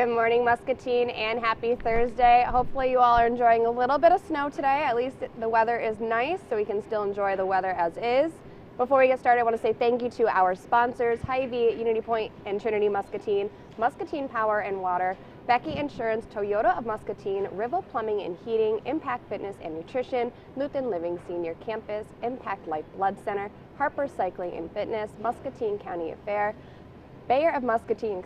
Good morning, Muscatine, and happy Thursday. Hopefully you all are enjoying a little bit of snow today. At least the weather is nice, so we can still enjoy the weather as is. Before we get started, I want to say thank you to our sponsors, Hy-Vee, Unity Point, and Trinity Muscatine, Muscatine Power and Water, Becky Insurance, Toyota of Muscatine, Rival Plumbing and Heating, Impact Fitness and Nutrition, Lutheran Living Senior Campus, Impact Life Blood Center, Harper Cycling and Fitness, Muscatine County Affair, Bayer of Muscatine,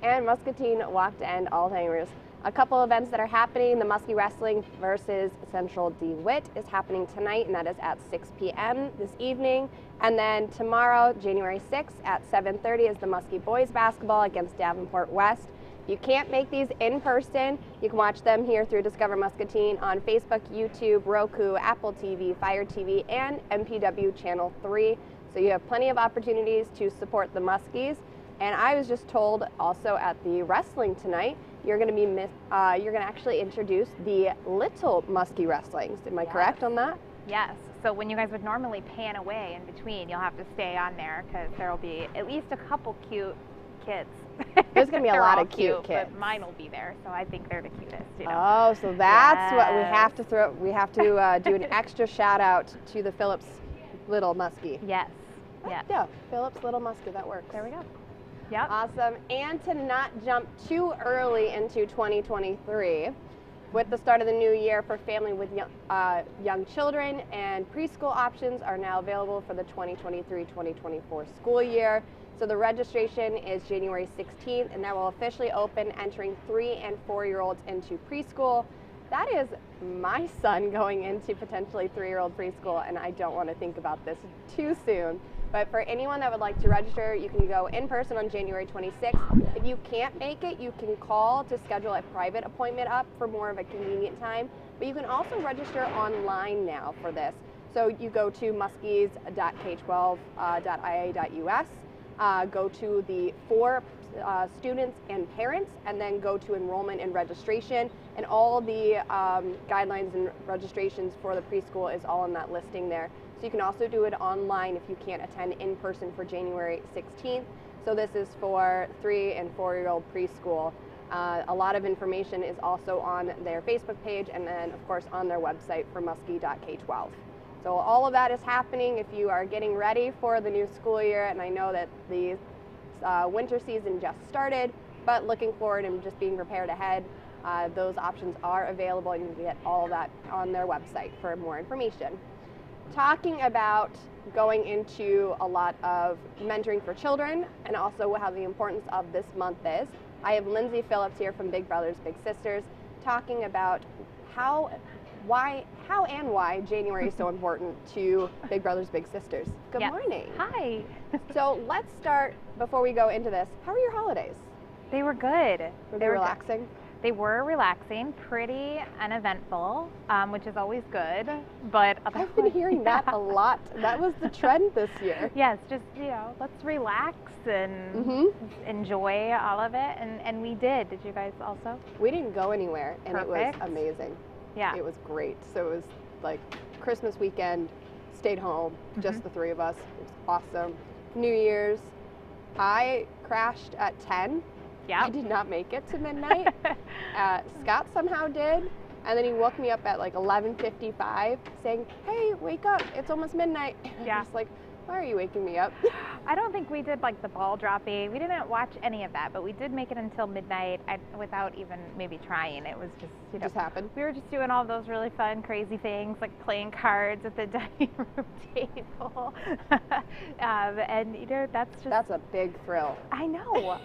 and Muscatine Walk to End Alzheimer's. A couple events that are happening. The Muskie Wrestling versus Central DeWitt is happening tonight, and that is at 6 p.m. this evening. And then tomorrow, January 6th at 7:30 is the Muskie Boys Basketball against Davenport West. If you can't make these in person, you can watch them here through Discover Muscatine on Facebook, YouTube, Roku, Apple TV, Fire TV, and MPW Channel 3. So you have plenty of opportunities to support the Muskies. And I was just told also at the wrestling tonight, you're going to actually introduce the Little Muskie Wrestlings. Am I correct on that? Yes. So when you guys would normally pan away in between, you'll have to stay on there because there will be at least a couple cute kids. There's going to be a lot of cute kids. But mine will be there, so I think they're the cutest. You know? Oh, so that's what we have to throw. We have to do an extra shout out to the Phillips Little Muskie. Yes. Yes. Yeah, Phillips Little Muskie. That works. There we go. Yep. Awesome. And to not jump too early into 2023, with the start of the new year for family with young children, and preschool options are now available for the 2023-2024 school year. So the registration is January 16th, and that will officially open entering 3- and 4-year-olds into preschool. That is my son going into potentially 3-year-old preschool, and I don't want to think about this too soon. But for anyone that would like to register, you can go in person on January 26th. If you can't make it, you can call to schedule a private appointment up for more of a convenient time. But you can also register online now for this. So you go to muskies.k12.ia.us, go to the for students and parents, and then go to enrollment and registration. And all the guidelines and registrations for the preschool is all in that listing there. So you can also do it online if you can't attend in person for January 16th. So this is for 3- and 4-year-old preschool. A lot of information is also on their Facebook page and then, of course, on their website for muskie.k12. So all of that is happening if you are getting ready for the new school year. And I know that the winter season just started, but looking forward and just being prepared ahead, those options are available, and you can get all of that on their website for more information. Talking about going into a lot of mentoring for children and also how the importance of this month is, I have Lindsey Phillips here from Big Brothers Big Sisters talking about how and why January is so important to Big Brothers Big Sisters. Good morning. Hi. So let's start, before we go into this, how are your holidays? They were good. Were they relaxing? They were relaxing, pretty uneventful, which is always good. But I've been hearing that a lot. That was the trend this year. Yes, just, let's relax and enjoy all of it. And we did. Did you guys also? We didn't go anywhere, and Perfect. It was amazing. Yeah. It was great. So it was like Christmas weekend, stayed home, just the three of us. It was awesome. New Year's, I crashed at 10. Yeah. I did not make it to midnight. Scott somehow did, and then he woke me up at like 11:55 saying, "Hey, wake up, it's almost midnight." Yeah. I'm just like, why are you waking me up? I don't think we did like the ball dropping. We didn't watch any of that, but we did make it until midnight without even maybe trying. It was just, It just happened. We were just doing all those really fun, crazy things like playing cards at the dining room table. And that's a big thrill. I know.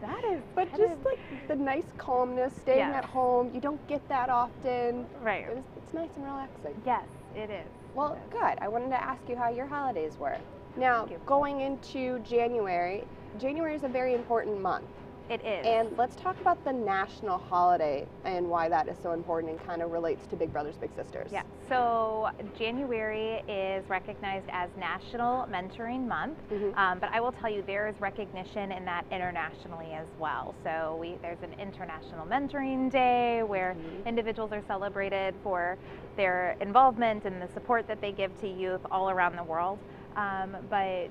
That is. But just like the nice calmness, staying at home, you don't get that often. Right. It's nice and relaxing. Yes, it is. Well, good. I wanted to ask you how your holidays were. Now, going into January is a very important month. It is. And let's talk about the national holiday and why that is so important and kind of relates to Big Brothers Big Sisters. Yeah. So January is recognized as National Mentoring Month, but I will tell you there is recognition in that internationally as well. So there's an International Mentoring Day where individuals are celebrated for their involvement and the support that they give to youth all around the world. But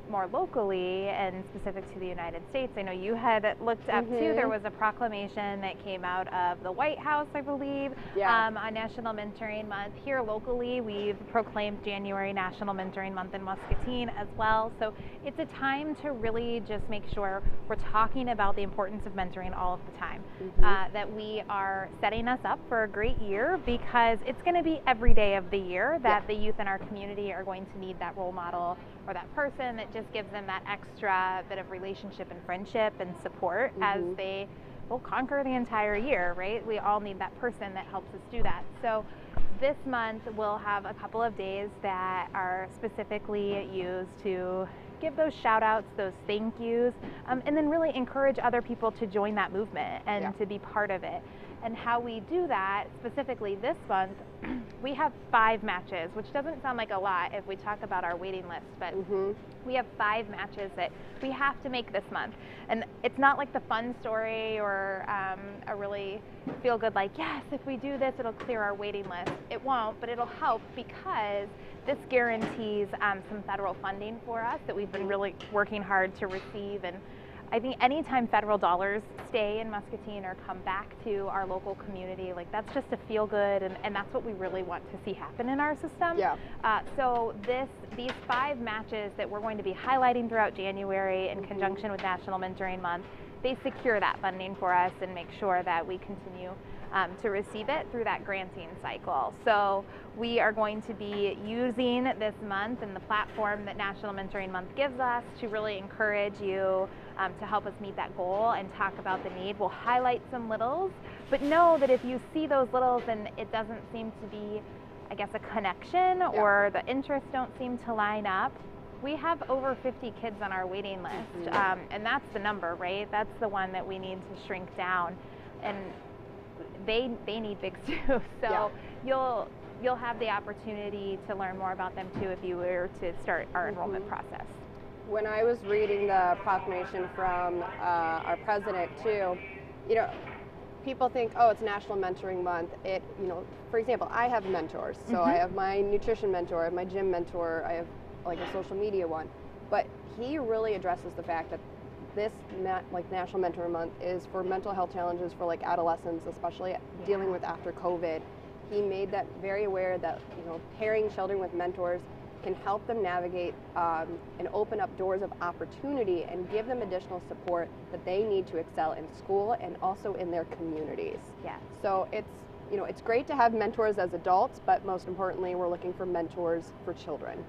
more locally and specific to the United States, I know you had looked up too, there was a proclamation that came out of the White House, I believe, on National Mentoring Month. Here locally, we've proclaimed January National Mentoring Month in Muscatine as well. So it's a time to really just make sure we're talking about the importance of mentoring all of the time, that we are setting us up for a great year, because it's going to be every day of the year that the youth in our community are going to need that role model or that person that just gives them that extra bit of relationship and friendship and support as they will conquer the entire year, right? We all need that person that helps us do that. So this month we'll have a couple of days that are specifically used to give those shout outs, those thank yous, and then really encourage other people to join that movement and to be part of it. And how we do that specifically this month, we have 5 matches, which doesn't sound like a lot if we talk about our waiting list, but we have 5 matches that we have to make this month. And it's not like the fun story or a really feel good, like, yes, if we do this, it'll clear our waiting list. It won't, but it'll help, because this guarantees some federal funding for us that we've been really working hard to receive. And I think anytime federal dollars stay in Muscatine or come back to our local community, like, that's just a feel good, and that's what we really want to see happen in our system. So these 5 matches that we're going to be highlighting throughout January in conjunction with National Mentoring Month, they secure that funding for us and make sure that we continue to receive it through that granting cycle. So we are going to be using this month and the platform that National Mentoring Month gives us to really encourage you to help us meet that goal and talk about the need. We'll highlight some littles, but know that if you see those littles and it doesn't seem to be, I guess, a connection or the interests don't seem to line up, we have over 50 kids on our waiting list, and that's the number, right? That's the one that we need to shrink down, and they need bigs too. So you'll have the opportunity to learn more about them too if you were to start our enrollment process. When I was reading the proclamation from our president too, people think, oh, it's National Mentoring Month. For example, I have mentors. So I have my nutrition mentor, I have my gym mentor, I have like a social media one. But he really addresses the fact that this National Mentoring Month is for mental health challenges for like adolescents, especially dealing with after COVID. He made that very aware that pairing children with mentors can help them navigate and open up doors of opportunity and give them additional support that they need to excel in school and also in their communities. So it's great to have mentors as adults, but most importantly, we're looking for mentors for children.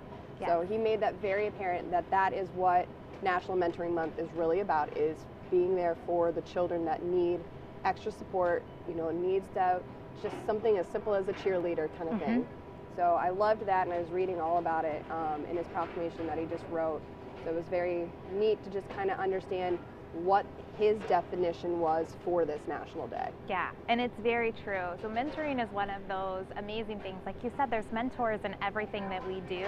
So he made that very apparent that that is what National Mentoring Month is really about, is being there for the children that need extra support, needs to just something as simple as a cheerleader kind of thing. So I loved that, and I was reading all about it in his proclamation that he just wrote. So it was very neat to just kind of understand what his definition was for this National Day. Yeah, and it's very true. So mentoring is one of those amazing things. Like you said, there's mentors in everything that we do.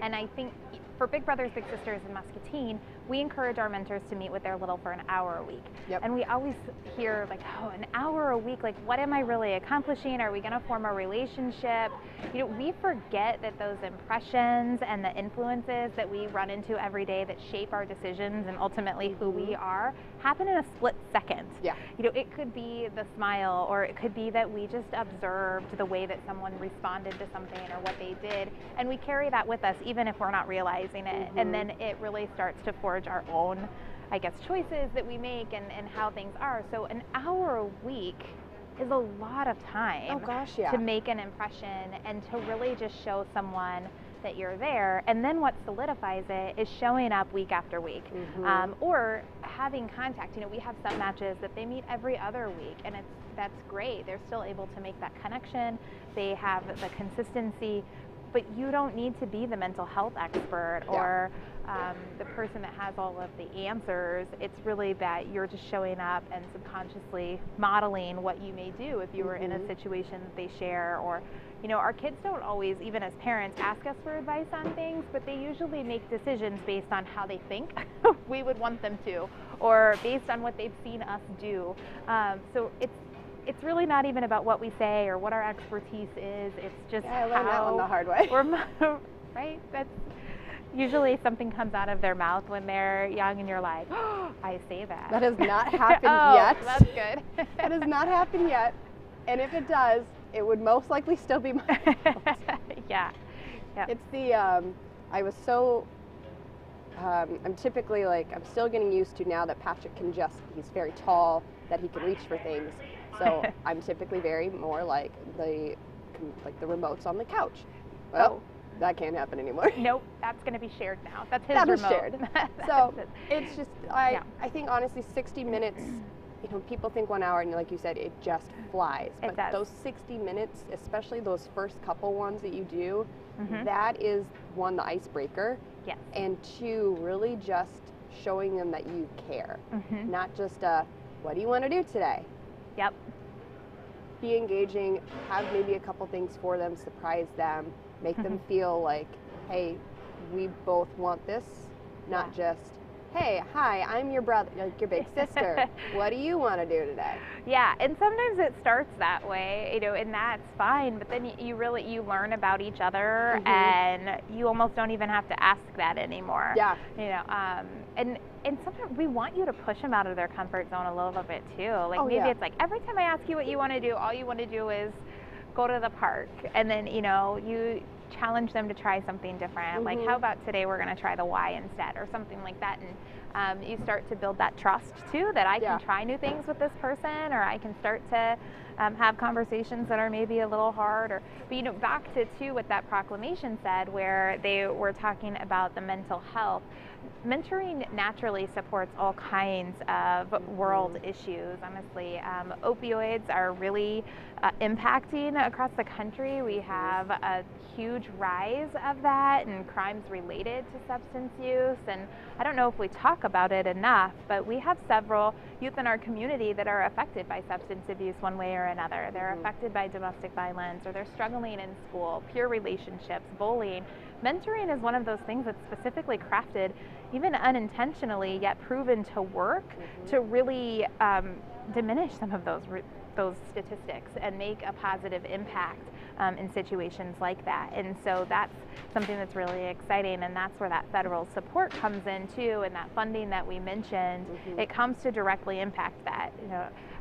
And I think for Big Brothers Big Sisters in Muscatine, we encourage our mentors to meet with their little for an hour a week. And we always hear like, oh, an hour a week, like what am I really accomplishing? Are we going to form a relationship? We forget that those impressions and the influences that we run into every day that shape our decisions and ultimately who we are happen in a split second. It could be the smile, or it could be that we just observed the way that someone responded to something or what they did, and we carry that with us even if we're not realizing it. And then it really starts to forge our own, I guess, choices that we make and how things are. So an hour a week is a lot of time to make an impression and to really just show someone that you're there. And then what solidifies it is showing up week after week, or having contact. We have some matches that they meet every other week, and that's great. They're still able to make that connection. They have the consistency, but you don't need to be the mental health expert or the person that has all of the answers. It's really that you're just showing up and subconsciously modeling what you may do if you were in a situation that they share. Or our kids don't always, even as parents, ask us for advice on things, but they usually make decisions based on how they think we would want them to, or based on what they've seen us do. So it's really not even about what we say or what our expertise is. It's just I learned that one the hard way. Right? Usually something comes out of their mouth when they're young and you're like, oh, I say that. That has not happened oh, yet. That's good. That has not happened yet. And if it does, it would most likely still be my fault. Yeah. Yep. It's the, I was so, I'm typically like, I'm still getting used to now that Patrick he's very tall, that he can reach for things. So I'm typically very more like the remotes on the couch. Well, that can't happen anymore. Nope, that's going to be shared now. That's his that remote. That is shared. So it's just, I think honestly 60 minutes, people think 1 hour and like you said, it just flies. It but does. those 60 minutes, especially those first couple ones that you do, Mm-hmm. that is one, the icebreaker. Yes. And two, really just showing them that you care. Mm-hmm. Not just what do you want to do today? Yep. Be engaging, have maybe a couple things for them, surprise them, make them feel like, hey, we both want this, not just, hey, hi, I'm your brother, like your big sister. What do you want to do today? Yeah, and sometimes it starts that way, and that's fine, but then you learn about each other, and you almost don't even have to ask that anymore. Yeah. And sometimes we want you to push them out of their comfort zone a little bit too. Like maybe it's like every time I ask you what you want to do, all you want to do is go to the park, and then you challenge them to try something different. Like, how about today we're going to try the Y instead, or something like that. And you start to build that trust too, that I can try new things with this person, or I can start to have conversations that are maybe a little hard. But back to too what that proclamation said, where they were talking about the mental health. Mentoring naturally supports all kinds of world issues, honestly. Opioids are really impacting across the country. We have a huge rise of that and crimes related to substance use. And I don't know if we talk about it enough, but we have several youth in our community that are affected by substance abuse one way or another. They're affected by domestic violence, or they're struggling in school, peer relationships, bullying. Mentoring is one of those things that's specifically crafted, even unintentionally, yet proven to work to really diminish some of those statistics and make a positive impact in situations like that. And so that's something that's really exciting, and that's where that federal support comes in too, and that funding that we mentioned, it comes to directly impact that.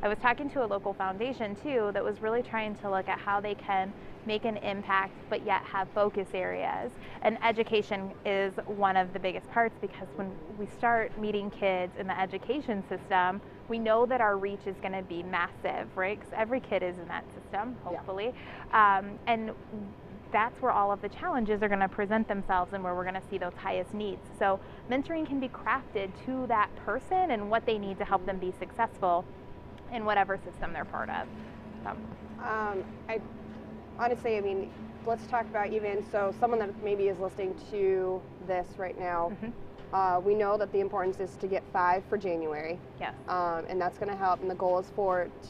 I was talking to a local foundation too that was really trying to look at how they can make an impact but yet have focus areas, and education is one of the biggest parts, because when we start meeting kids in the education system, we know that our reach is going to be massive, right? Because every kid is in that system, hopefully. And that's where all of the challenges are going to present themselves, and where we're going to see those highest needs. So mentoring can be crafted to that person and what they need to help them be successful in whatever system they're part of. Honestly, let's talk about someone that maybe is listening to this right now. We know that the importance is to get 5 for January. Yes. And that's going to help. And the goal is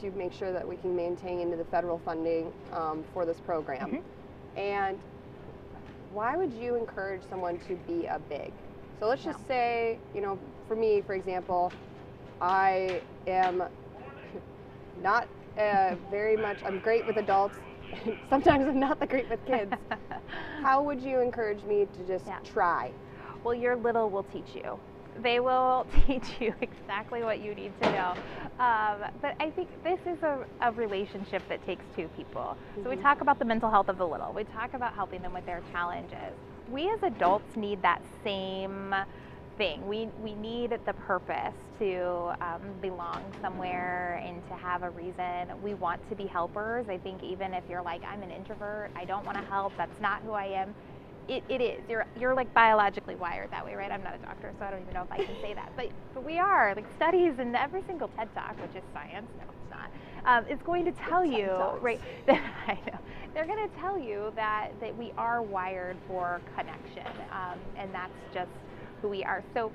to make sure that we can maintain into the federal funding for this program. And why would you encourage someone to be a big? So let's just say, for me, for example, I am not very much, I'm great with adults. Sometimes I'm not that great with kids. How would you encourage me to just try? Well, your little will teach you. They will teach you exactly what you need to know. But I think this is a relationship that takes two people. So we talk about the mental health of the little. We talk about helping them with their challenges. We as adults need that same thing. We need the purpose to belong somewhere and to have a reason. We want to be helpers. I think even if you're like, I'm an introvert, I don't want to help, that's not who I am. It is. You're like biologically wired that way, right? I'm not a doctor, so I don't even know if I can say that. But we are. Like studies and every single TED Talk, which is science, no, it's not, it's going to tell you, right? I know. They're going to tell you that we are wired for connection, and that's just who we are. So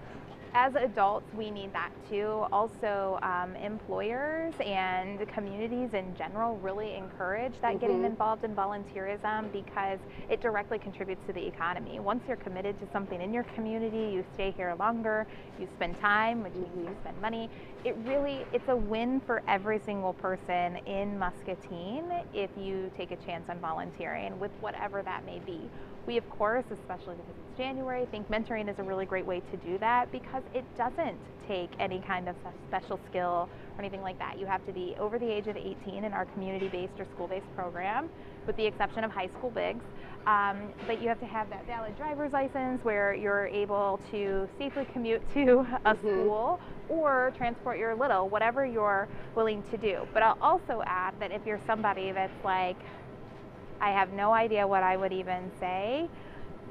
as adults, we need that too. Also, employers and communities in general really encourage that getting involved in volunteerism, because it directly contributes to the economy. Once you're committed to something in your community, you stay here longer, you spend time, which means you spend money. It's a win for every single person in Muscatine if you take a chance on volunteering with whatever that may be. We, of course, especially because it's January, think mentoring is a really great way to do that, because it doesn't take any kind of special skill or anything like that. You have to be over the age of 18 in our community-based or school-based program, with the exception of high school bigs. But you have to have that valid driver's license where you're able to safely commute to a school or transport your little, whatever you're willing to do. But I'll also add that if you're somebody that's like, I have no idea what I would even say,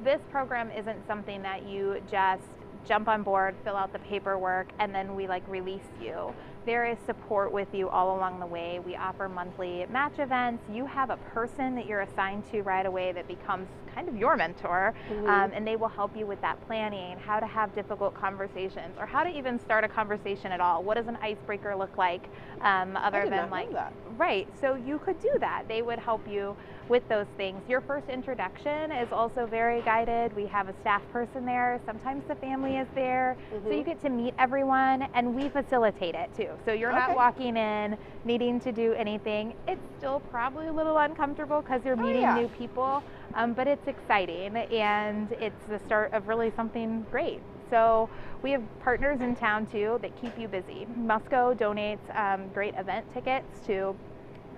this program isn't something that you just jump on board, fill out the paperwork, and then we release you. There is support with you all along the way. We offer monthly match events. You have a person that you're assigned to right away that becomes kind of your mentor, and they will help you with that planning, how to have difficult conversations, or how to even start a conversation at all. What does an icebreaker look like, other than that. Right, so you could do that. They would help you with those things. Your first introduction is also very guided. We have a staff person there. Sometimes the family is there. So you get to meet everyone, and we facilitate it too. So you're not walking in needing to do anything. It's still probably a little uncomfortable because you're meeting new people, but it's exciting, and it's the start of really something great. So we have partners in town too that keep you busy. Musco donates great event tickets to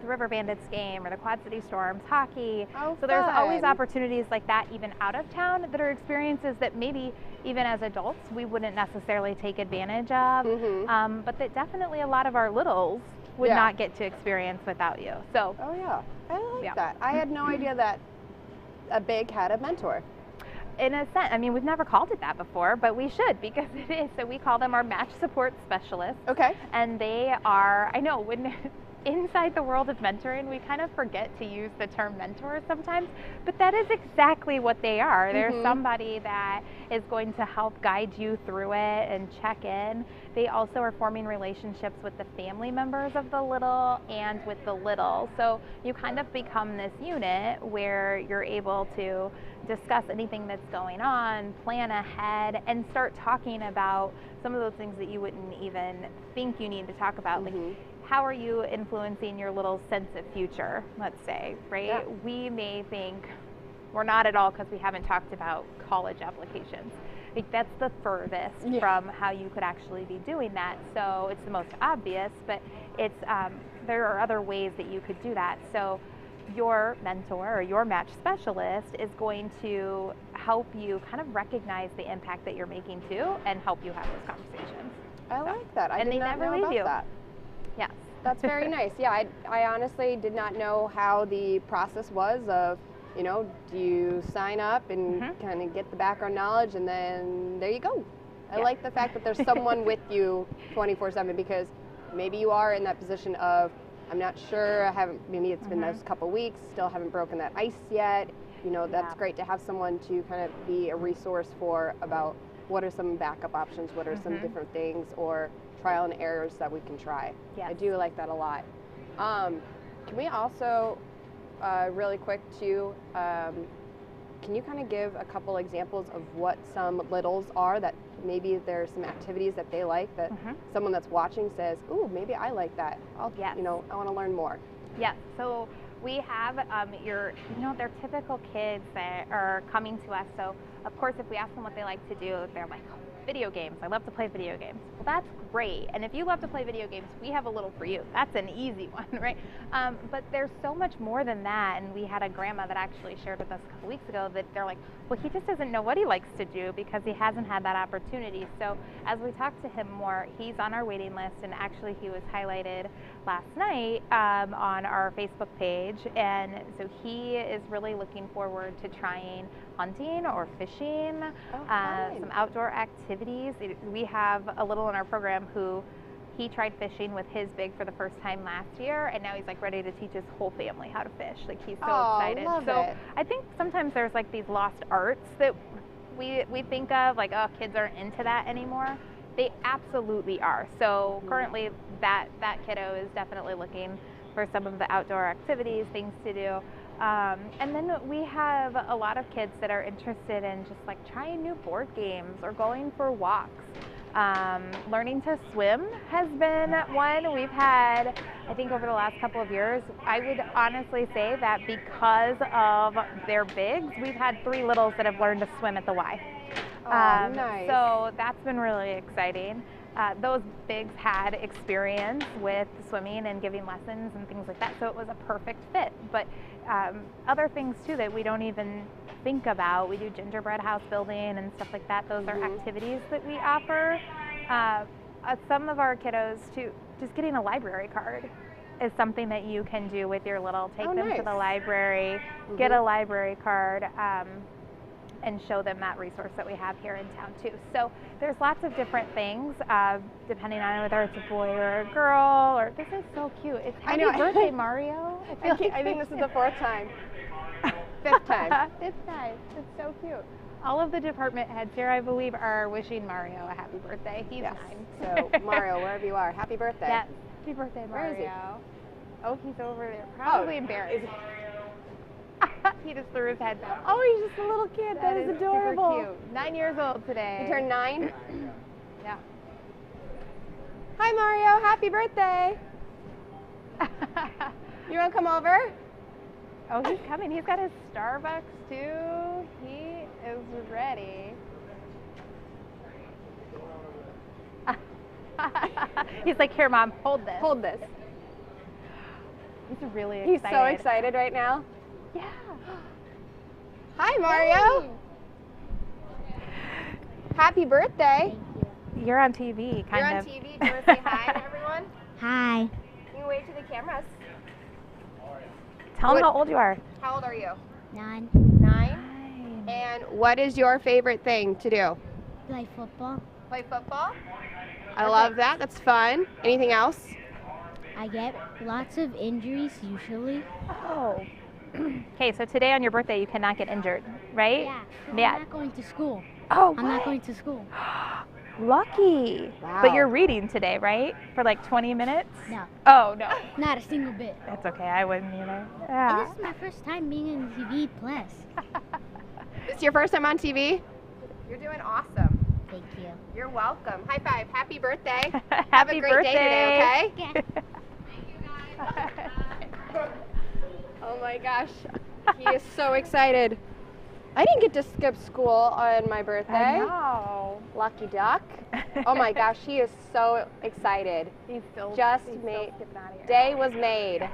the River Bandits game or the Quad City Storms hockey. So there's always opportunities like that even out of town that are experiences that maybe even as adults we wouldn't necessarily take advantage of, but that definitely a lot of our littles would not get to experience without you. So I like that. I had no idea that a big had a mentor. In a sense, I mean, we've never called it that before, but we should, because it is. So we call them our match support specialists. And they are, I know, when inside the world of mentoring, we kind of forget to use the term mentor sometimes, but that is exactly what they are. They're somebody that is going to help guide you through it and check in. They also are forming relationships with the family members of the little and with the little. So you kind of become this unit where you're able to discuss anything that's going on, plan ahead, and start talking about some of those things that you wouldn't even think you need to talk about. Like, how are you influencing your little sense of future, let's say, right? We may think we're not at all because we haven't talked about college applications. Like, that's the furthest from how you could actually be doing that. So it's the most obvious, but it's there are other ways that you could do that. So your mentor or your match specialist is going to help you kind of recognize the impact that you're making too, and help you have those conversations. I like that. I did not know about that. Yes. That's very nice. Yeah, I honestly did not know how the process was of, you know, do you sign up and kind of get the background knowledge, and then there you go. I like the fact that there's someone with you 24/7, because maybe you are in that position of, I'm not sure, maybe it's been those couple weeks, still haven't broken that ice yet. You know, that's great to have someone to kind of be a resource for about what are some backup options, what are some different things, or trial and errors that we can try. I do like that a lot. Can we also, really quick too, can you kind of give a couple examples of what some littles are, that maybe there's some activities that they like that someone that's watching says, ooh, maybe I like that. You know, I want to learn more. So we have they're typical kids that are coming to us. So of course, if we ask them what they like to do, they're like, video games. I love to play video games. Well, that's great. And if you love to play video games, we have a little for you. That's an easy one, right? But there's so much more than that. And we had a grandma that actually shared with us a couple weeks ago that they're like, well, he just doesn't know what he likes to do because he hasn't had that opportunity. So as we talk to him more, he's on our waiting list. And actually, he was highlighted last night on our Facebook page. And so he is really looking forward to trying hunting or fishing, some outdoor activities. We have a little in our program who he tried fishing with his big for the first time last year, and now he's like ready to teach his whole family how to fish. Like, he's so excited. So I think sometimes there's like these lost arts that we think of, like, oh, kids aren't into that anymore. They absolutely are. So currently that kiddo is definitely looking for some of the outdoor activities, things to do. And then we have a lot of kids that are interested in just like trying new board games or going for walks. Learning to swim has been one. We've had, I think over the last couple of years, I would honestly say that because of their bigs, we've had 3 littles that have learned to swim at the Y. Nice. So that's been really exciting. Those bigs had experience with swimming and giving lessons and things like that, so it was a perfect fit. But other things too that we don't even think about, we do gingerbread house building and stuff like that. Those are activities that we offer. Some of our kiddos too, just getting a library card is something that you can do with your little. Take them to the library, get a library card, and show them that resource that we have here in town too. So there's lots of different things, depending on whether it's a boy or a girl, or this is so cute. It's happy birthday, Mario. I think this is the 4th time. 5th time. 5th time. It's so cute. All of the department heads here, I believe, are wishing Mario a happy birthday. He's 9. So Mario, wherever you are, happy birthday. Yes. Happy birthday, Mario. Where is he? Oh, he's over there. Probably embarrassed. He just threw his head down. Oh, he's just a little kid. That is adorable. Super cute. 9 years old today. He turned 9? Yeah. Hi, Mario. Happy birthday. You want to come over? Oh, he's coming. He's got his Starbucks, too. He is ready. He's like, here, Mom, hold this. Hold this. He's really excited. He's so excited right now. Yeah. Hi, Mario. Hey. Happy birthday. You're on TV, kind of. You're on TV. Do you want to say hi to everyone? Hi. You can wave to the cameras. Tell them how old you are. How old are you? 9. 9. And what is your favorite thing to do? Play football. Play football? I love that. That's fun. Anything else? I get lots of injuries usually. Oh. Okay, so today on your birthday, you cannot get injured, right? Yeah. Yeah. I'm not going to school. Oh, I'm not going to school. Lucky. Wow. But you're reading today, right? For like 20 minutes? No. Oh, no. Not a single bit. That's okay. I wouldn't either. And Yeah. this is my first time being in TV Plus. This is your first time on TV? You're doing awesome. Thank you. You're welcome. High five. Happy birthday. Happy Have a great birthday. day today, okay? Yeah. Oh my gosh. He is so excited. I didn't get to skip school on my birthday. I know. Lucky duck. Oh my gosh, he is so excited. He's still Just still made. skipping out of here. Day was made.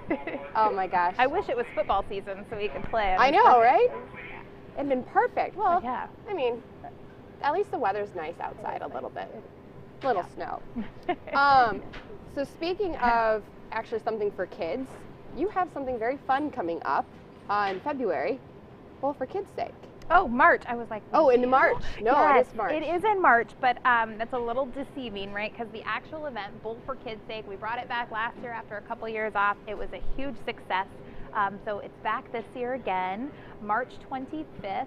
Oh my gosh. I wish it was football season so we could play. I know, right? It'd been perfect. Well, Yeah. I mean, at least the weather's nice outside a little bit. Little snow. So speaking of actually something for kids, you have something very fun coming up in February, Bowl for Kids' Sake. Oh, March. I was like, Oh, in March. No, yes, it is March. It is in March, but that's a little deceiving, right? Because the actual event, Bowl for Kids' Sake, we brought it back last year after a couple years off. It was a huge success. So it's back this year again, March 25th.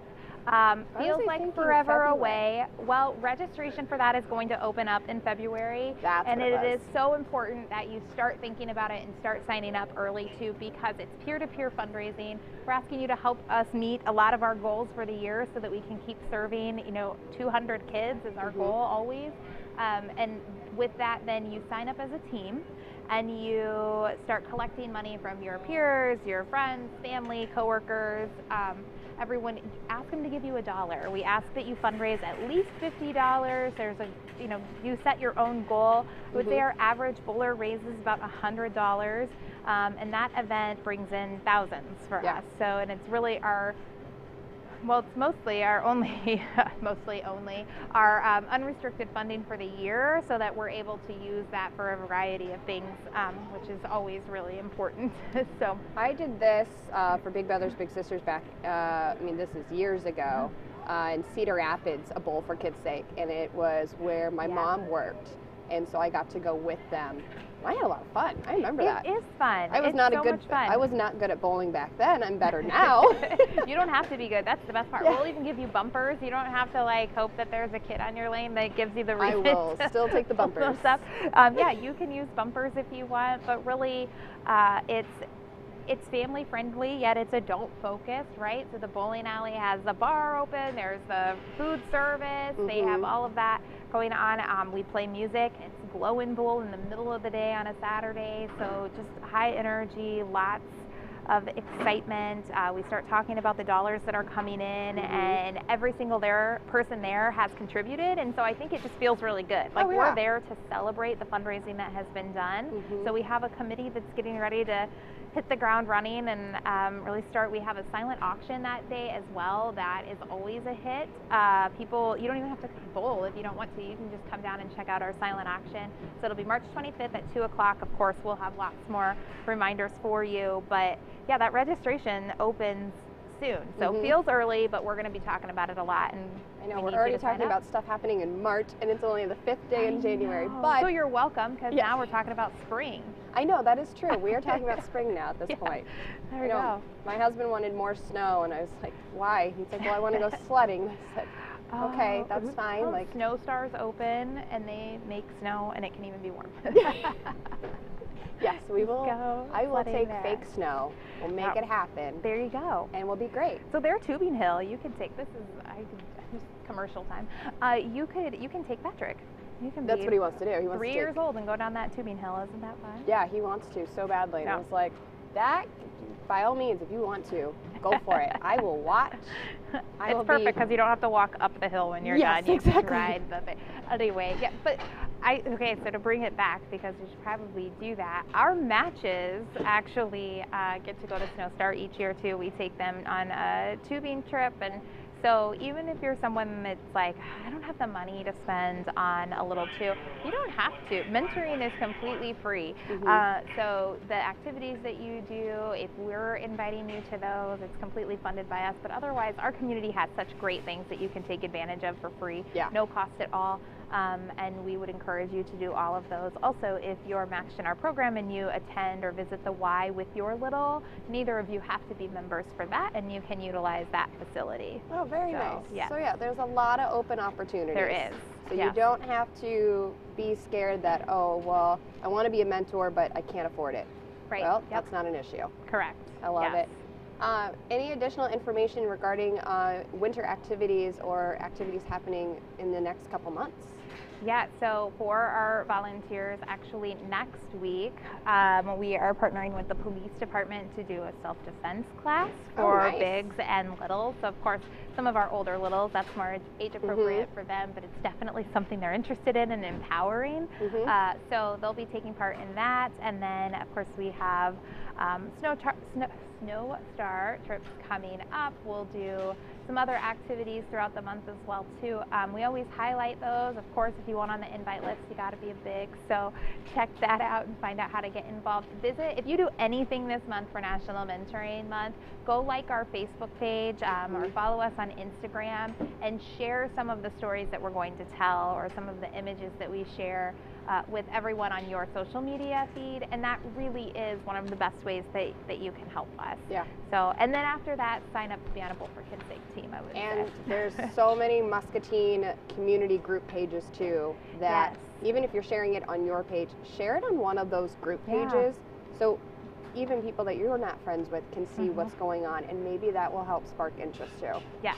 Feels like forever away. Well, registration for that is going to open up in February. And it is so important that you start thinking about it and start signing up early too, because it's peer-to-peer fundraising. We're asking you to help us meet a lot of our goals for the year so that we can keep serving, 200 kids is our goal always. And with that, then you sign up as a team and you start collecting money from your peers, your friends, family, coworkers, everyone. Ask them to give you $1. We ask that you fundraise at least $50. There's you set your own goal. I would say our average bowler raises about $100, and that event brings in thousands for us. So, and it's really it's mostly our only, our unrestricted funding for the year, so that we're able to use that for a variety of things, which is always really important. So I did this for Big Brothers Big Sisters back, this is years ago, in Cedar Rapids, a Bowl for Kids' Sake, and it was where my mom worked. and so I got to go with them. I had a lot of fun. I remember that. It is fun. I was it's not so a good. much fun. I was not good at bowling back then. I'm better now. You don't have to be good. That's the best part. Yeah. We'll even give you bumpers. You don't have to like hope that there's a kid on your lane that gives you the reason. I will still take the pull bumpers. those up. Yeah, you can use bumpers if you want, but really, it's family friendly, yet it's adult focused, right? So the bowling alley has the bar open, there's the food service, they have all of that going on. We play music, it's glow and bowl in the middle of the day on a Saturday, so just high energy, lots of excitement. We start talking about the dollars that are coming in, and every single person there has contributed, and so I think it just feels really good. Like we're there to celebrate the fundraising that has been done. So we have a committee that's getting ready to hit the ground running and really start. We have a silent auction that day as well. That is always a hit. People, you don't even have to bowl if you don't want to. You can just come down and check out our silent auction. So it'll be March 25th at 2 o'clock. Of course, we'll have lots more reminders for you. But yeah, that registration opens soon. So it feels early, but we're going to be talking about it a lot. And I know, we're already talking about stuff happening in March, and it's only the 5th day in January. But so you're welcome, because now we're talking about spring. I know, that is true. We are talking about spring now at this point. There we go. My husband wanted more snow, and I was like, why? He's like, well, I want to go sledding. I said, okay, that's fine. Well, like Snow Stars open, and they make snow, and it can even be warm. Yes, we will. I will take fake snow. We'll make it happen. There you go. And we'll be great. So they're Tubing Hill. You can take this is commercial time. You can take Patrick. You can. That's what he wants to do. He wants 3 years old and go down that Tubing Hill. Isn't that fun? Yeah, he wants to so badly. And I was like, that, by all means, if you want to, go for it. I will watch. It's perfect because you don't have to walk up the hill when you're done. You can ride the thing. Anyway, yeah, but so to bring it back, because we should probably do that, our matches actually get to go to Snow Star each year too. We take them on a tubing trip, and so even if you're someone that's like, I don't have the money to spend on a little too, you don't have to. Mentoring is completely free. So the activities that you do, if we're inviting you to those, it's completely funded by us. But otherwise, our community has such great things that you can take advantage of for free, no cost at all. And we would encourage you to do all of those. Also, if you're matched in our program and you attend or visit the Y with your little, neither of you have to be members for that, and you can utilize that facility. Oh, very nice. Yeah. So yeah, there's a lot of open opportunities. There is. So you don't have to be scared that, oh, well, I want to be a mentor, but I can't afford it. Right. Well, that's not an issue. Correct. I love it. Any additional information regarding winter activities or activities happening in the next couple months? Yeah, so for our volunteers, actually next week, we are partnering with the police department to do a self-defense class for bigs and littles. So of course, some of our older littles, that's more age appropriate for them, but it's definitely something they're interested in and empowering. So they'll be taking part in that. And then of course we have Snow Star trips coming up. We'll do some other activities throughout the month as well too. We always highlight those. Of course, if you want on the invite list, you got to be a big. So check that out and find out how to get involved. Visit, if you do anything this month for National Mentoring Month, go like our Facebook page or follow us on Instagram and share some of the stories that we're going to tell or some of the images that we share with everyone on your social media feed, and that really is one of the best ways that you can help us. Yeah. So, and then after that, sign up to be on a Bowl for Kids Sake team, I would say. And there's so many Muscatine community group pages too that even if you're sharing it on your page, share it on one of those group pages. So even people that you're not friends with can see what's going on, and maybe that will help spark interest too. Yes.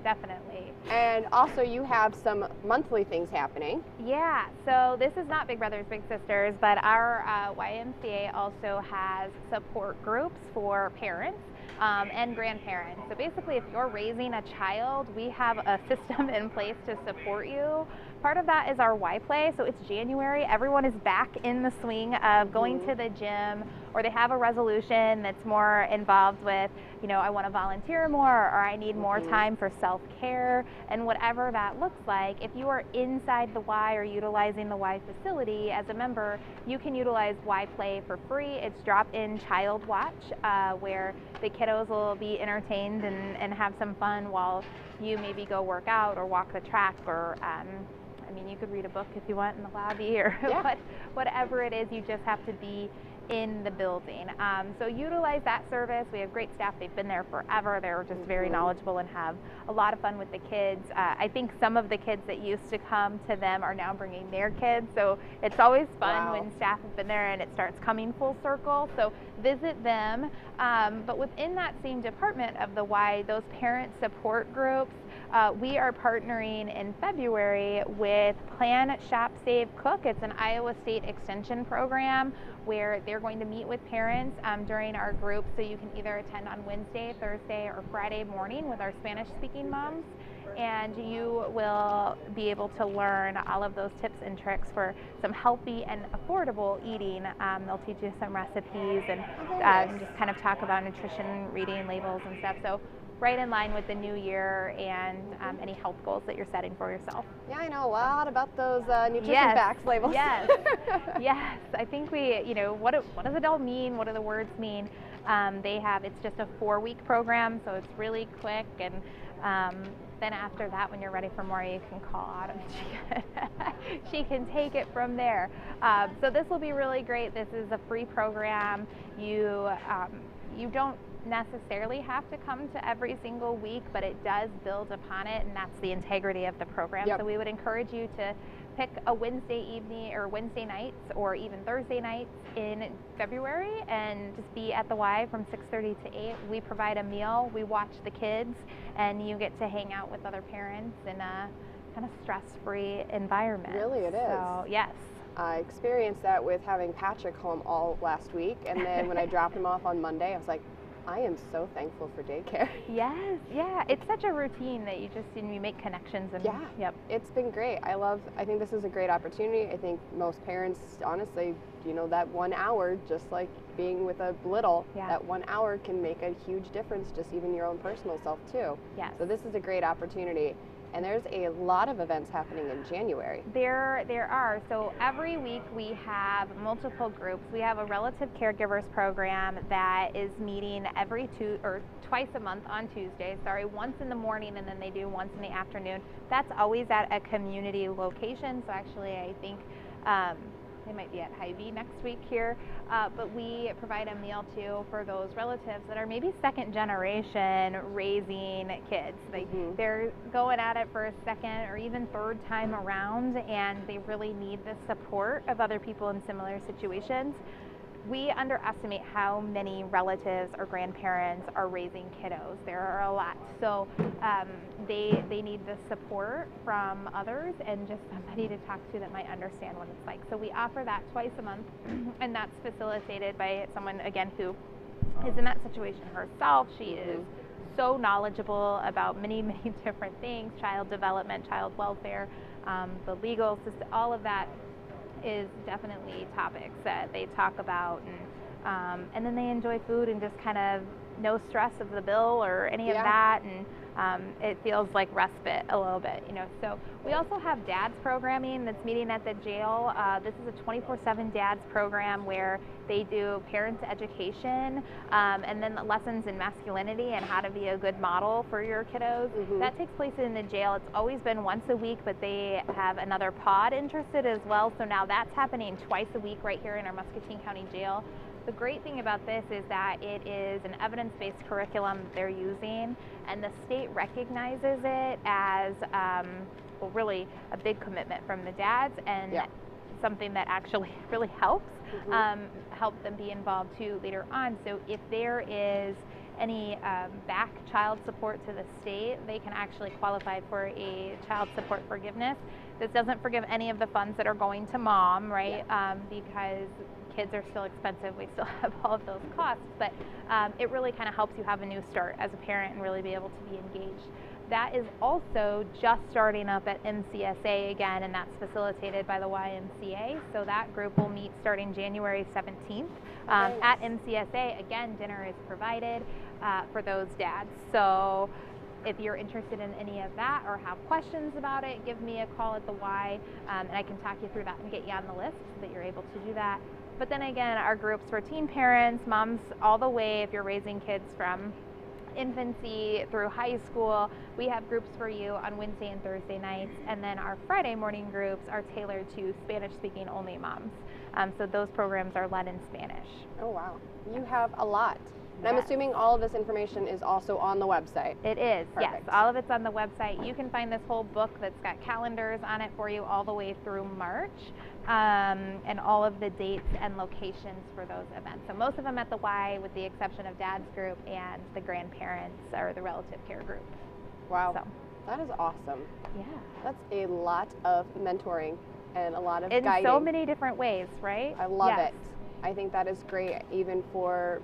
Definitely. And also you have some monthly things happening. Yeah, so this is not Big Brothers Big Sisters, but our YMCA also has support groups for parents and grandparents. So basically, if you're raising a child, we have a system in place to support you. Part of that is our Y Play. So it's January. Everyone is back in the swing of going to the gym, or they have a resolution that's more involved with, you know, I want to volunteer more, or I need more time for self-care, and whatever that looks like. If you are inside the Y or utilizing the Y facility as a member, you can utilize Y Play for free. It's drop-in child watch, where the kiddos will be entertained and have some fun while you maybe go work out or walk the track or mean, you could read a book if you want in the lobby or whatever it is. You just have to be in the building. So utilize that service. We have great staff. They've been there forever. They're just very knowledgeable and have a lot of fun with the kids. I think some of the kids that used to come to them are now bringing their kids. So it's always fun when staff have been there and it starts coming full circle. So visit them. But within that same department of the Y, those parent support groups, we are partnering in February with Plan, Shop, Save, Cook. It's an Iowa State Extension program where they're going to meet with parents during our group. So you can either attend on Wednesday, Thursday, or Friday morning with our Spanish-speaking moms, and you will be able to learn all of those tips and tricks for some healthy and affordable eating. They'll teach you some recipes and just kind of talk about nutrition, reading labels and stuff. So right in line with the new year and any health goals that you're setting for yourself. Yeah, I know a lot about those nutrition facts labels. Yes, yes. I think what does it all mean? What do the words mean? It's just a 4-week program, so it's really quick. And then after that, when you're ready for more, you can call Autumn. She can take it from there. So this will be really great. This is a free program. You don't necessarily have to come to every single week, but it does build upon it, and that's the integrity of the program. So we would encourage you to pick a Wednesday evening or Wednesday nights or even Thursday nights in February and just be at the Y from 6:30 to 8. We provide a meal, we watch the kids, and you get to hang out with other parents in a kind of stress-free environment. Really, it is. So, yes. I experienced that with having Patrick home all last week, and then when I dropped him off on Monday, I was like, I am so thankful for daycare. Yes, yeah, it's such a routine that you make connections. And it's been great. I think this is a great opportunity. I think most parents, honestly, that 1 hour, just like being with a little, that 1 hour can make a huge difference, just even your own personal self too. Yes. So this is a great opportunity. And there's a lot of events happening in January. There are. So every week we have multiple groups. We have a relative caregivers program that is meeting twice a month on Tuesday. Once in the morning, and then they do once in the afternoon. That's always at a community location. So actually, I think they might be at Hy-Vee next week here, but we provide a meal too for those relatives that are maybe second generation raising kids. They're going at it for a second or even third time around, and they really need the support of other people in similar situations. We underestimate how many relatives or grandparents are raising kiddos. There are a lot. So they need the support from others and just somebody to talk to that might understand what it's like. So we offer that twice a month, and that's facilitated by someone, again, who is in that situation herself. She is so knowledgeable about many, many different things, child development, child welfare, the legal system, all of that is definitely topics that they talk about, and then they enjoy food and just kind of no stress of the bill or any of that, and it feels like respite a little bit, So we also have dads programming that's meeting at the jail. This is a 24/7 dads program where they do parents education and then lessons in masculinity and how to be a good model for your kiddos. That takes place in the jail. It's always been once a week, but they have another pod interested as well. So now that's happening twice a week right here in our Muscatine County Jail. The great thing about this is that it is an evidence-based curriculum they're using, and the state recognizes it as really a big commitment from the dads, and something that actually really helps them be involved too later on. So if there is any back child support to the state, they can actually qualify for a child support forgiveness. This doesn't forgive any of the funds that are going to mom, right? Because kids are still expensive. We still have all of those costs, but it really kind of helps you have a new start as a parent and really be able to be engaged. That is also just starting up at MCSA again, and that's facilitated by the YMCA. So that group will meet starting January 17th at MCSA. Again, dinner is provided for those dads. So if you're interested in any of that or have questions about it, give me a call at the Y, and I can talk you through that and get you on the list so that you're able to do that. But then again, our groups for teen parents, moms, all the way if you're raising kids from infancy through high school. We have groups for you on Wednesday and Thursday nights, and then our Friday morning groups are tailored to Spanish-speaking only moms. So those programs are led in Spanish. Oh, wow. You have a lot. And I'm Yes. assuming all of this information is also on the website. It is, yes. Perfect. All of it's on the website. You can find this whole book that's got calendars on it for you all the way through March, and all of the dates and locations for those events. So most of them at the Y, with the exception of Dad's group and the grandparents or the relative care group. Wow. So, That is awesome. yeah. That's a lot of mentoring and a lot of In guiding. so many different ways, right? I love Yes. it. I think that is great, even for,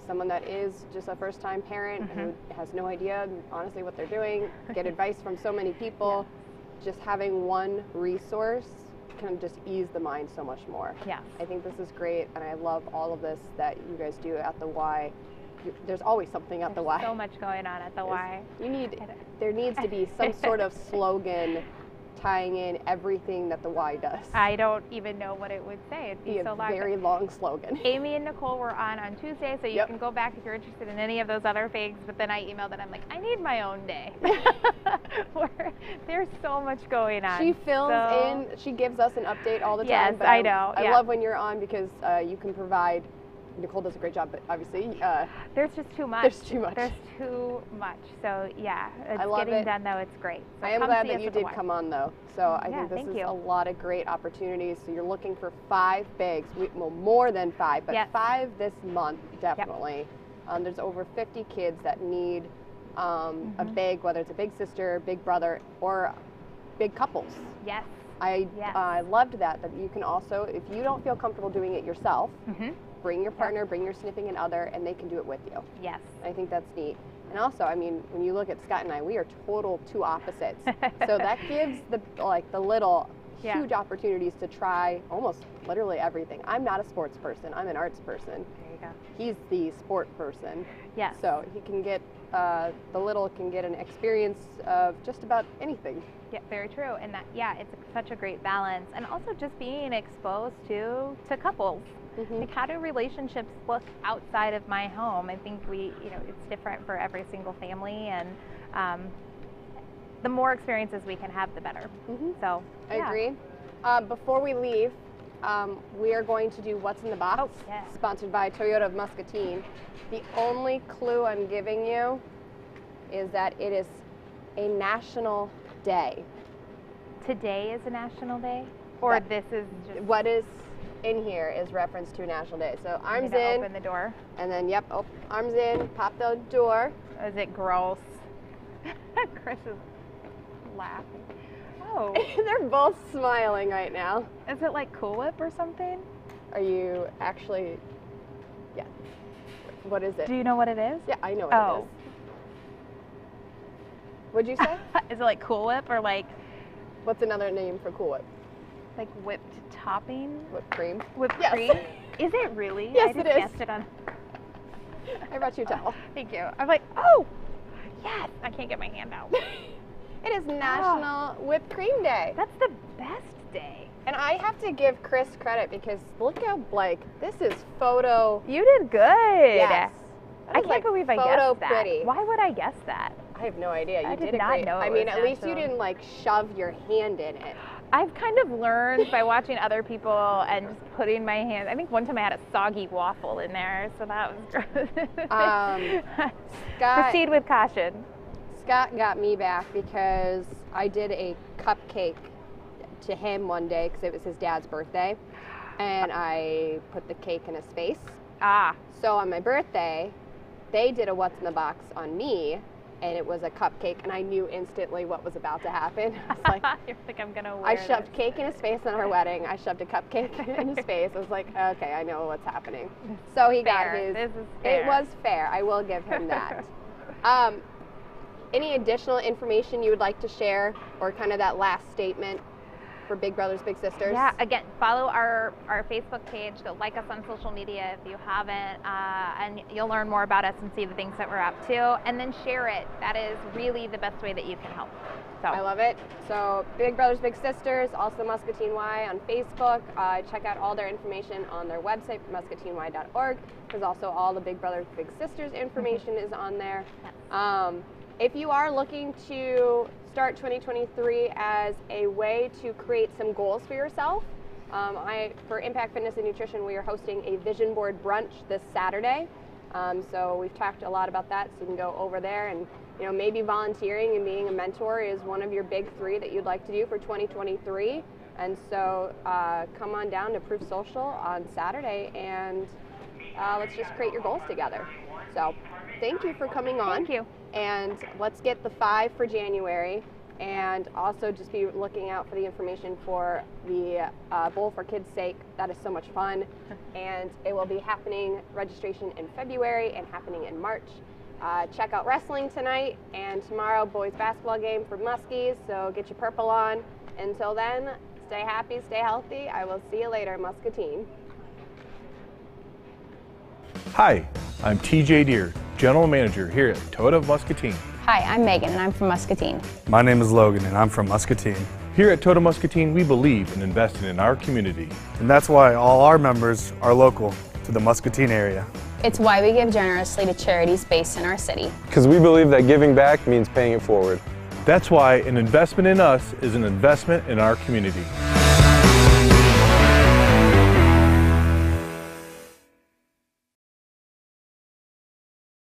someone that is just a first-time parent who has no idea, honestly, what they're doing, get advice from so many people. Just having one resource can just ease the mind so much more. Yes. I think this is great, and I love all of this that you guys do at the Y. There's always something at the Y. So much going on at the Y. There needs to be some sort of slogan tying in everything that the Y does. I don't even know what it would say. It'd be a so long. very long slogan. Amy and Nicole were on Tuesday, so you Yep. can go back if you're interested in any of those other things. But then I emailed and I'm like, I need my own day. Where there's so much going on. She fills in, she gives us an update all the time. Yes, but I know, I yeah. love when you're on because you can provide, Nicole does a great job, but obviously There's just too much. there's too much. There's too much. So yeah, it's I love getting it. done though. It's great. So I am come glad see that us you at the did Y. come on though. So I Yeah, think this thank is you. a lot of great opportunities. So you're looking for 5 bigs, well, more than 5, but Yes. 5 this month, definitely. There's over 50 kids that need a big, whether it's a big sister, big brother, or big couples. Yes. Yes. I loved that you can also, if you don't feel comfortable doing it yourself, bring your partner, bring your significant other, and they can do it with you. Yes. I think that's neat. And also, when you look at Scott and I, we are total two opposites. So that gives the little huge opportunities to try almost literally everything. I'm not a sports person. I'm an arts person. There you go. He's the sport person. Yes. So he can get, the little can get an experience of just about anything. Yeah, very true. And that, it's such a great balance. And also just being exposed to couples. Like, how do relationships look outside of my home? I think it's different for every single family, and the more experiences we can have, the better. So I agree. Before we leave, we are going to do What's in the Box, sponsored by Toyota of Muscatine. The only clue I'm giving you is that it is a national day. Today is a national day? Or this is just... What is in here is reference to a national day. So arms in. Open the door. And then, arms in, pop the door. Is it gross? Chris is laughing. Oh. They're both smiling right now. Is it like Cool Whip or something? Are you actually, What is it? Do you know what it is? Yeah, I know what it is. What'd you say? Is it like Cool Whip or like... What's another name for Cool Whip? Like whipped topping? Whipped cream. Whipped Yes. cream? Is it really? Yes, I just it is. guessed it on... I brought you a towel. Thank you. I'm like, oh, yes. I can't get my hand out. It is National Whipped Cream Day. That's the best day. And I have to give Chris credit because look how, this is photo. You did good. Yes. I can't believe I photo guessed that. pretty. Why would I guess that? I have no idea. You I did did it not great. know it I mean, was at least you national. didn't shove your hand in it. I've kind of learned by watching other people and just putting my hand. I think one time I had a soggy waffle in there, so that was gross. Proceed with caution. Scott got me back because I did a cupcake to him one day because it was his dad's birthday, and I put the cake in his face. So on my birthday, they did a What's in the Box on me, and it was a cupcake, and I knew instantly what was about to happen. I was like, You're like, I'm gonna wear I shoved cake in his face on our wedding. I shoved a cupcake in his face. I was like, okay, I know what's happening. So he got his. This is fair. It was fair. I will give him that. Any additional information you would like to share, or kind of that last statement? for Big Brothers Big Sisters? Yeah, again, follow our Facebook page, go like us on social media if you haven't, and you'll learn more about us and see the things that we're up to, and then share it. That is really the best way that you can help. So I love it. So Big Brothers Big Sisters, also Muscatine Y on Facebook. Check out all their information on their website, muscatiney.org. There's also all the Big Brothers Big Sisters information is on there. Yes. If you are looking to start 2023 as a way to create some goals for yourself, for Impact Fitness and Nutrition, we are hosting a vision board brunch this Saturday. So we've talked a lot about that, so you can go over there, and maybe volunteering and being a mentor is one of your big 3 that you'd like to do for 2023. And so come on down to Proof Social on Saturday, and let's just create your goals together. So thank you for coming on. Thank you. And let's get the 5 for January, and also just be looking out for the information for the Bowl for Kids' Sake. That is so much fun, and it will be happening, registration in February and happening in March. Check out wrestling tonight, and tomorrow boys basketball game for Muskies, so get your purple on. Until then, stay happy, stay healthy. I will see you later, Muscatine. Hi, I'm TJ Deere, General Manager here at Toyota of Muscatine. Hi, I'm Megan and I'm from Muscatine. My name is Logan and I'm from Muscatine. Here at Toyota Muscatine, we believe in investing in our community. And that's why all our members are local to the Muscatine area. It's why we give generously to charities based in our city. Because we believe that giving back means paying it forward. That's why an investment in us is an investment in our community.